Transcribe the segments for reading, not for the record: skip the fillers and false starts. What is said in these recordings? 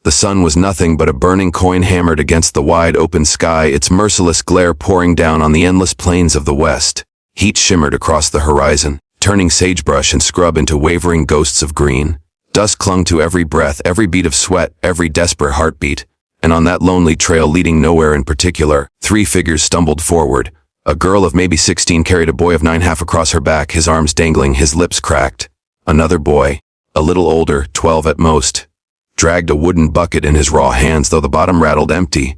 The sun was nothing but a burning coin hammered against the wide open sky, its merciless glare pouring down on the endless plains of the west. Heat shimmered across the horizon, turning sagebrush and scrub into wavering ghosts of green. Dust clung to every breath, every beat of sweat, every desperate heartbeat. And on that lonely trail leading nowhere in particular, 3 figures stumbled forward. A girl of maybe 16 carried a boy of 9 half across her back, his arms dangling, his lips cracked. Another boy, a little older, 12 at most, dragged a wooden bucket in his raw hands, though the bottom rattled empty.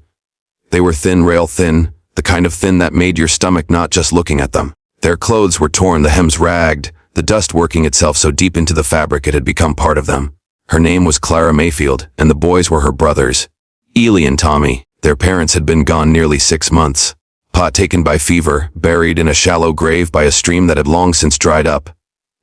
They were thin, rail thin, the kind of thin that made your stomach knot just looking at them. Their clothes were torn, the hems ragged, the dust working itself so deep into the fabric it had become part of them. Her name was Clara Mayfield, and the boys were her brothers, Ely and Tommy. Their parents had been gone nearly 6 months. Pa taken by fever, buried in a shallow grave by a stream that had long since dried up.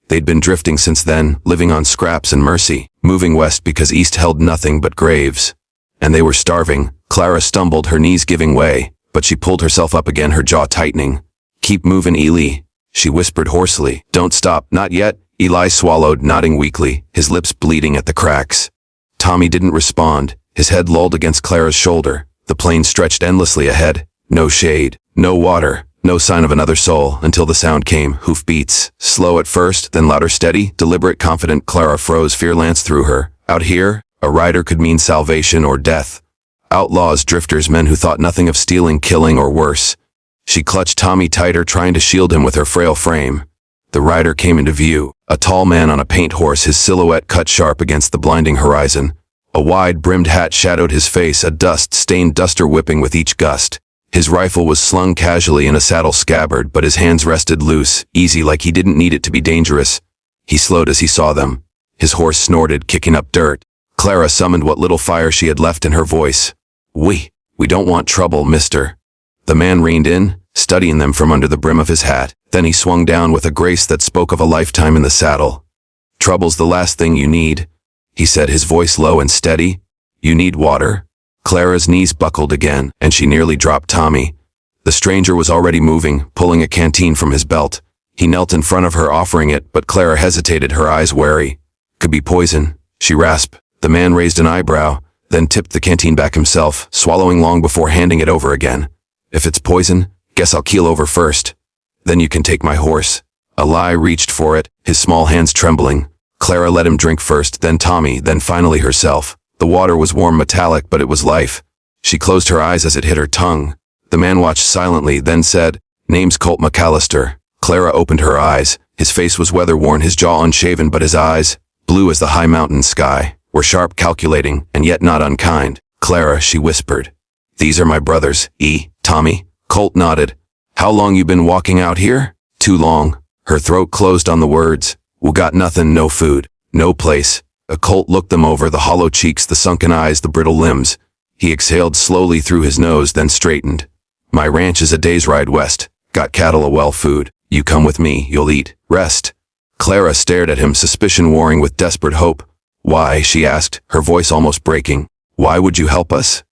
They'd been drifting since then, living on scraps and mercy, moving west because east held nothing but graves. And they were starving. Clara stumbled, her knees giving way, but she pulled herself up again, her jaw tightening. "Keep moving, Ely," she whispered hoarsely. "Don't stop, not yet." Eli swallowed, nodding weakly, his lips bleeding at the cracks. Tommy didn't respond, his head lolled against Clara's shoulder. The plain stretched endlessly ahead. No shade, no water, no sign of another soul, until the sound came, hoofbeats. Slow at first, then louder, steady, deliberate, confident. Clara froze, fear lanced through her. Out here, a rider could mean salvation or death. Outlaws, drifters, men who thought nothing of stealing, killing, or worse. She clutched Tommy tighter, trying to shield him with her frail frame. The rider came into view, a tall man on a paint horse, his silhouette cut sharp against the blinding horizon. A wide-brimmed hat shadowed his face, a dust-stained duster whipping with each gust. His rifle was slung casually in a saddle scabbard, but his hands rested loose, easy, like he didn't need it to be dangerous. He slowed as he saw them. His horse snorted, kicking up dirt. Clara summoned what little fire she had left in her voice. We don't want trouble, mister." The man reined in, studying them from under the brim of his hat. Then he swung down with a grace that spoke of a lifetime in the saddle. "Trouble's the last thing you need," he said, his voice low and steady. "You need water." Clara's knees buckled again, and she nearly dropped Tommy. The stranger was already moving, pulling a canteen from his belt. He knelt in front of her, offering it, but Clara hesitated, her eyes wary. "Could be poison," she rasped. The man raised an eyebrow, then tipped the canteen back himself, swallowing long before handing it over again. "If it's poison, guess I'll keel over first. Then you can take my horse." Eli reached for it, his small hands trembling. Clara let him drink first, then Tommy, then finally herself. The water was warm, metallic, but it was life. She closed her eyes as it hit her tongue. The man watched silently, then said, "Name's Colt McAllister." Clara opened her eyes. His face was weather-worn, his jaw unshaven, but his eyes, blue as the high mountain sky, were sharp, calculating, and yet not unkind. "Clara," she whispered. "These are my brothers, Tommy." Colt nodded. "How long you been walking out here?" "Too long." Her throat closed on the words. "We got nothing, no food, no place." Colt looked them over, the hollow cheeks, the sunken eyes, the brittle limbs. He exhaled slowly through his nose, then straightened. "My ranch is a day's ride west. Got cattle, a well, food. You come with me, you'll eat, rest." Clara stared at him, suspicion warring with desperate hope. "Why?" she asked, her voice almost breaking. "Why would you help us?"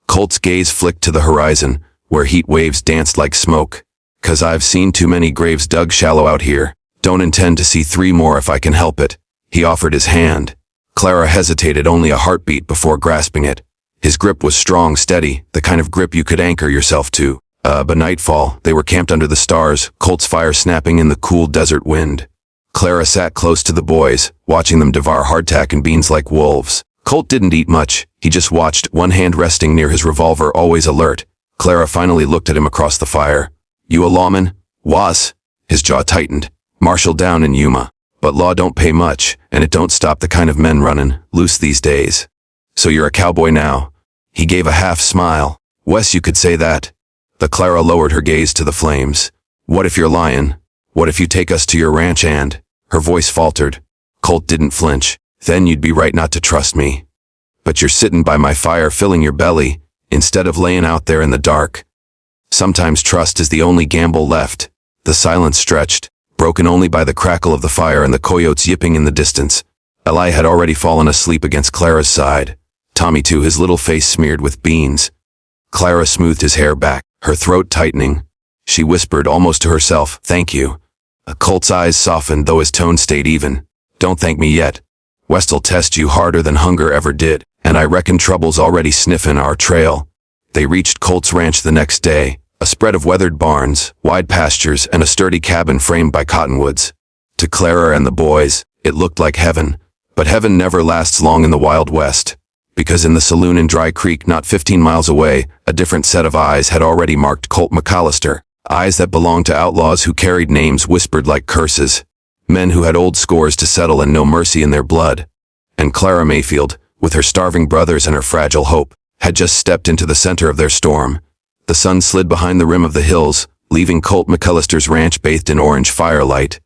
Colt's gaze flicked to the horizon, where heat waves danced like smoke. "'Cause I've seen too many graves dug shallow out here. Don't intend to see 3 more if I can help it." He offered his hand. Clara hesitated, only a heartbeat before grasping it. His grip was strong, steady, the kind of grip you could anchor yourself to. By nightfall, they were camped under the stars, Colt's fire snapping in the cool desert wind. Clara sat close to the boys, watching them devour hardtack and beans like wolves. Colt didn't eat much, he just watched, one hand resting near his revolver, always alert. Clara finally looked at him across the fire. "You a lawman?" "Was." His jaw tightened. "Marshal down in Yuma. But law don't pay much, and it don't stop the kind of men running loose these days." "So you're a cowboy now?" He gave a half smile. "Wes, you could say that." The Clara lowered her gaze to the flames. "What if you're lying? What if you take us to your ranch and—" Her voice faltered. Colt didn't flinch. "Then you'd be right not to trust me. But you're sitting by my fire filling your belly, instead of laying out there in the dark. Sometimes trust is the only gamble left." The silence stretched, broken only by the crackle of the fire and the coyotes yipping in the distance. Eli had already fallen asleep against Clara's side. Tommy too, his little face smeared with beans. Clara smoothed his hair back, her throat tightening. She whispered almost to herself, "Thank you." Colt's eyes softened, though his tone stayed even. "Don't thank me yet. West'll test you harder than hunger ever did, and I reckon trouble's already sniffin' our trail. They reached Colt's ranch the next day, a spread of weathered barns, wide pastures, and a sturdy cabin framed by cottonwoods. To Clara and the boys, it looked like heaven, but heaven never lasts long in the Wild West, because in the saloon in Dry Creek not 15 miles away, a different set of eyes had already marked Colt McCallister, eyes that belonged to outlaws who carried names whispered like curses, men who had old scores to settle and no mercy in their blood. And Clara Mayfield, with her starving brothers and her fragile hope, had just stepped into the center of their storm. The sun slid behind the rim of the hills, leaving Colt McCallister's ranch bathed in orange firelight.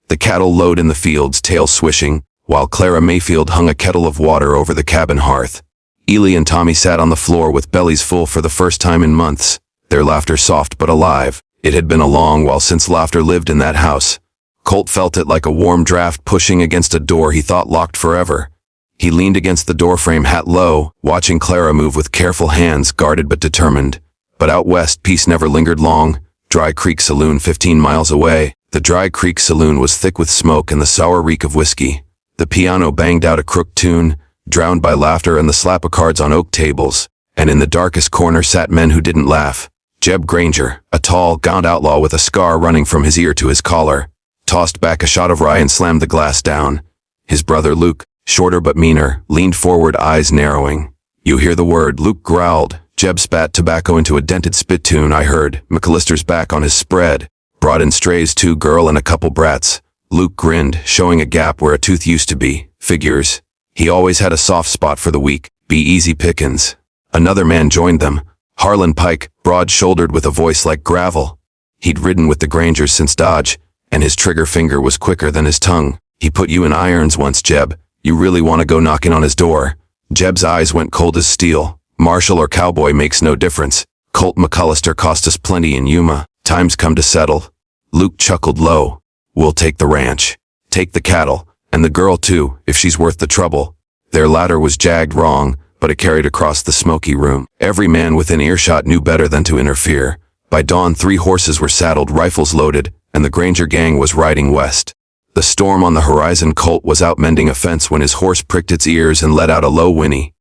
The cattle lowed in the fields, tails swishing, while Clara Mayfield hung a kettle of water over the cabin hearth. Ely and Tommy sat on the floor with bellies full for the first time in months, their laughter soft but alive. It had been a long while since laughter lived in that house. Colt felt it like a warm draft pushing against a door he thought locked forever. He leaned against the doorframe, hat low, watching Clara move with careful hands, guarded but determined. But out west, peace never lingered long. Dry Creek Saloon 15 miles away. The Dry Creek Saloon was thick with smoke and the sour reek of whiskey. The piano banged out a crooked tune, drowned by laughter and the slap of cards on oak tables. And in the darkest corner sat men who didn't laugh. Jeb Granger, a tall, gaunt outlaw with a scar running from his ear to his collar, tossed back a shot of rye and slammed the glass down. His brother Luke, shorter but meaner, leaned forward, eyes narrowing. "You hear the word," Luke growled. Jeb spat tobacco into a dented spittoon. "I heard." McCallister's back on his spread. "Brought in strays too, girl and a couple brats." Luke grinned, showing a gap where a tooth used to be. "Figures." He always had a soft spot for the weak. Be easy pickins. Another man joined them. Harlan Pike, broad-shouldered with a voice like gravel. He'd ridden with the Grangers since Dodge, and his trigger finger was quicker than his tongue. "He put you in irons once, Jeb. You really want to go knocking on his door?" Jeb's eyes went cold as steel. "Marshal or cowboy makes no difference. Colt McCallister cost us plenty in Yuma. Time's come to settle." Luke chuckled low. "We'll take the ranch. Take the cattle, and the girl too, if she's worth the trouble." Their ladder was jagged wrong, but it carried across the smoky room. Every man within earshot knew better than to interfere. By dawn, 3 horses were saddled, rifles loaded, and the Granger gang was riding west. The storm on the horizon. Colt was out mending a fence when his horse pricked its ears and let out a low whinny.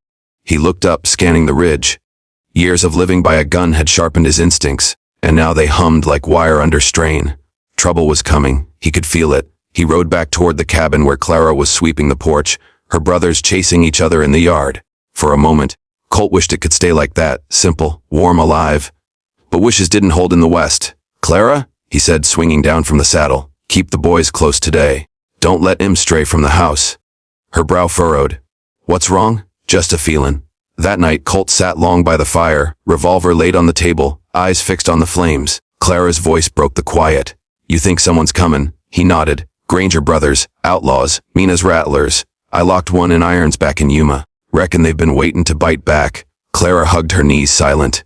He looked up, scanning the ridge. Years of living by a gun had sharpened his instincts, and now they hummed like wire under strain. Trouble was coming. He could feel it. He rode back toward the cabin where Clara was sweeping the porch, her brothers chasing each other in the yard. For a moment, Colt wished it could stay like that, simple, warm, alive. But wishes didn't hold in the West. "Clara," he said, swinging down from the saddle, "keep the boys close today. Don't let him stray from the house." Her brow furrowed. "What's wrong?" "Just a feelin'." That night, Colt sat long by the fire, revolver laid on the table, eyes fixed on the flames. Clara's voice broke the quiet. "You think someone's comin'?" He nodded. "Granger brothers, outlaws, mean as rattlers. I locked one in irons back in Yuma. Reckon they've been waitin' to bite back." Clara hugged her knees, silent.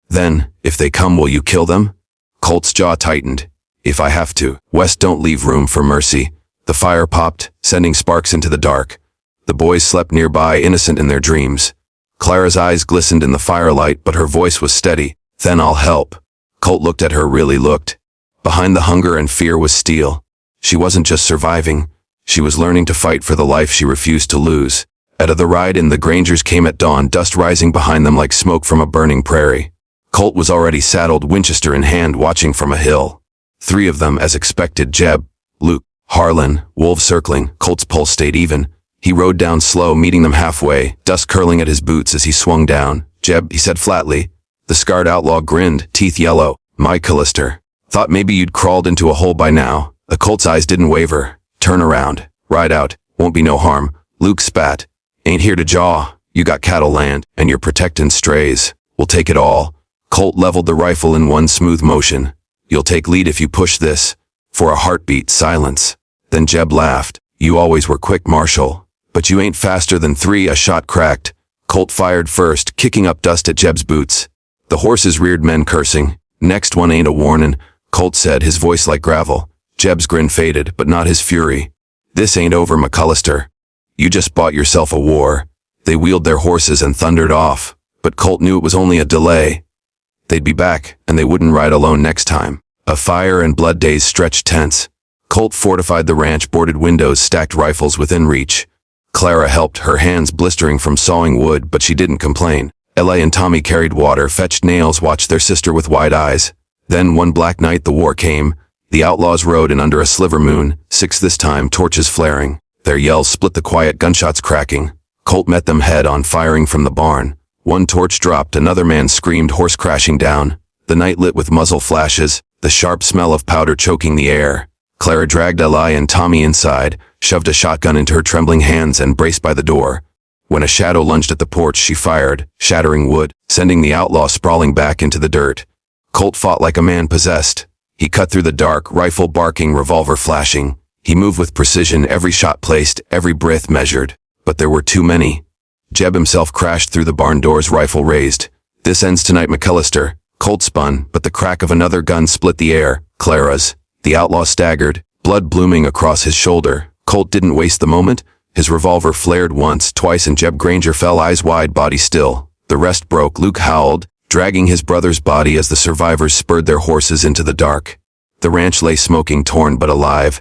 "Then, if they come, will you kill them?" Colt's jaw tightened. "If I have to." West don't leave room for mercy. The fire popped, sending sparks into the dark. The boys slept nearby, innocent in their dreams. Clara's eyes glistened in the firelight, but her voice was steady. "Then I'll help." Colt looked at her, really looked. Behind the hunger and fear was steel. She wasn't just surviving. She was learning to fight for the life she refused to lose. Out of the ride in, the Grangers came at dawn, dust rising behind them like smoke from a burning prairie. Colt was already saddled, Winchester in hand, watching from a hill. 3 of them, as expected: Jeb, Luke, Harlan, wolves circling. Colt's pulse stayed even. He rode down slow, meeting them halfway, dust curling at his boots as he swung down. "Jeb," he said flatly. The scarred outlaw grinned, teeth yellow. "My Callister. Thought maybe you'd crawled into a hole by now." The Colt's eyes didn't waver. "Turn around. Ride out. Won't be no harm." Luke spat. "Ain't here to jaw. You got cattle land, and you're protectin' strays. We'll take it all." Colt leveled the rifle in one smooth motion. "You'll take lead if you push this." For a heartbeat, silence. Then Jeb laughed. "You always were quick, Marshal. But you ain't faster than 3. A shot cracked. Colt fired first, kicking up dust at Jeb's boots. The horses reared, men cursing. "Next one ain't a warnin'," Colt said, his voice like gravel. Jeb's grin faded, but not his fury. "This ain't over, McCallister. You just bought yourself a war." They wheeled their horses and thundered off, but Colt knew it was only a delay. They'd be back, and they wouldn't ride alone next time. A fire and blood days stretched tense. Colt fortified the ranch, boarded windows, stacked rifles within reach. Clara helped, her hands blistering from sawing wood, but she didn't complain. Ella and Tommy carried water, fetched nails, watched their sister with wide eyes. Then one black night the war came. The outlaws rode in under a sliver moon, 6 this time, torches flaring. Their yells split the quiet, gunshots cracking. Colt met them head on, firing from the barn. One torch dropped, another man screamed, horse crashing down. The night lit with muzzle flashes, the sharp smell of powder choking the air. Clara dragged Eli and Tommy inside, shoved a shotgun into her trembling hands, and braced by the door. When a shadow lunged at the porch, she fired, shattering wood, sending the outlaw sprawling back into the dirt. Colt fought like a man possessed. He cut through the dark, rifle barking, revolver flashing. He moved with precision, every shot placed, every breath measured. But there were too many. Jeb himself crashed through the barn doors, rifle raised. "This ends tonight, McAllister." Colt spun, but the crack of another gun split the air. Clara's. The outlaw staggered, blood blooming across his shoulder. Colt didn't waste the moment. His revolver flared once, twice, and Jeb Granger fell, eyes wide, body still. The rest broke. Luke howled, dragging his brother's body as the survivors spurred their horses into the dark. The ranch lay smoking, torn but alive.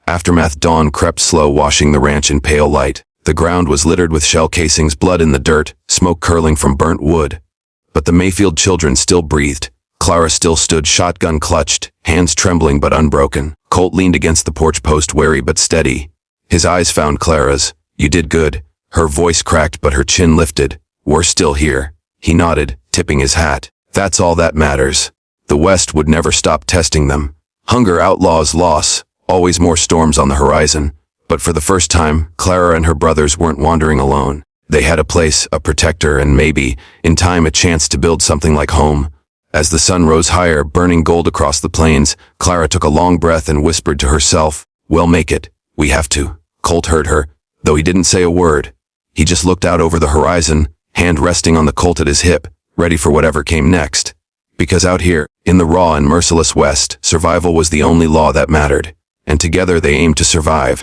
Aftermath dawn crept slow, washing the ranch in pale light. The ground was littered with shell casings, blood in the dirt, smoke curling from burnt wood. But the Mayfield children still breathed. Clara still stood, shotgun clutched, hands trembling but unbroken. Colt leaned against the porch post, wary but steady. His eyes found Clara's. "You did good." Her voice cracked, but her chin lifted. "We're still here." He nodded, tipping his hat. "That's all that matters." The West would never stop testing them. Hunger, outlaws, loss, always more storms on the horizon. But for the first time, Clara and her brothers weren't wandering alone. They had a place, a protector, and maybe, in time, a chance to build something like home. As the sun rose higher, burning gold across the plains, Clara took a long breath and whispered to herself, "We'll make it. We have to." Colt heard her, though he didn't say a word. He just looked out over the horizon, hand resting on the Colt at his hip, ready for whatever came next. Because out here, in the raw and merciless West, survival was the only law that mattered. And together they aimed to survive.